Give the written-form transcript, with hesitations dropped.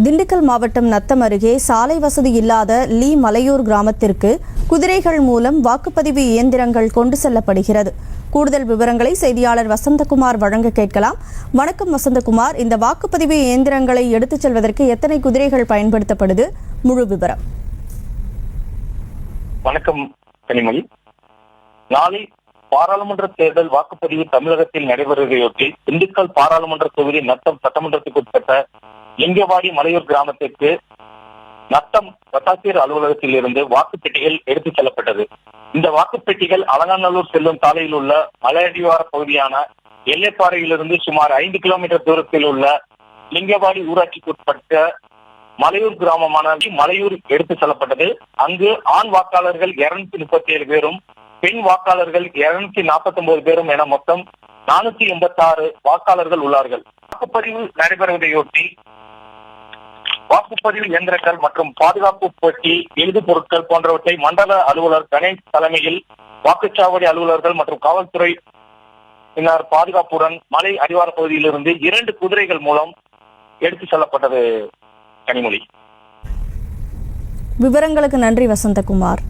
திண்டுக்கல் மாவட்டம் நத்தம் அருகே சாலை வசதி இல்லாத லீ மலையூர் கிராமத்திற்கு குதிரைகள் மூலம் வாக்குப்பதிவு இயந்திரங்கள் கொண்டு செல்லப்படுகிறது. கூடுதல் விவரங்களை செய்தியாளர் வசந்தகுமார் வழங்க கேட்கலாம். வணக்கம் வசந்தகுமார், இந்த வாக்குப்பதிவு இயந்திரங்களை எடுத்துச் செல்வதற்கு எத்தனை குதிரைகள் பயன்படுத்தப்படுது? முழு விவரம். வணக்கம் கனிமொழி. நாளை பாராளுமன்ற தேர்தல் வாக்குப்பதிவு தமிழகத்தில் நடைபெறுவதையொட்டி திண்டுக்கல் பாராளுமன்ற தொகுதி நத்தம் சட்டமன்றத்துக்கு உட்பட்ட லிங்கவாடி மலையூர் கிராமத்திற்கு நத்தம் வட்டாட்சியர் அலுவலகத்தில் இருந்து வாக்குப்பெட்டிகள் எடுத்துச் செல்லப்பட்டது. இந்த வாக்குப்பெட்டிகள் அலங்காநல்லூர் செல்லும் சாலையில் உள்ள மலையடிவார பகுதியான எல்லைப்பாறையிலிருந்து சுமார் 5 கிலோமீட்டர் தூரத்தில் உள்ள லிங்கவாடி ஊராட்சிக்கு உட்பட்ட மலையூர் கிராமமான மலையூர் எடுத்துச் செல்லப்பட்டது. அங்கு ஆண் வாக்காளர்கள் 237 பேரும், பெண் வாக்காளர்கள் 249 பேரும் என மொத்தம் 486 வாக்காளர்கள் உள்ளார்கள். வாக்குப்பதிவு நடைபெறுவதையொட்டி வாக்குப்பதிவு இயந்திரங்கள் மற்றும் பாதுகாப்பு பெட்டி, எழுது பொருட்கள் போன்றவற்றை மண்டல அலுவலர் கணேஷ் தலைமையில் வாக்குச்சாவடி அலுவலர்கள் மற்றும் காவல்துறை பாதுகாப்புடன் மலை அடிவார பகுதியிலிருந்து 2 குதிரைகள் மூலம் எடுத்து செல்லப்பட்டது. கனிமொழி, விவரங்களுக்கு நன்றி வசந்தகுமார்.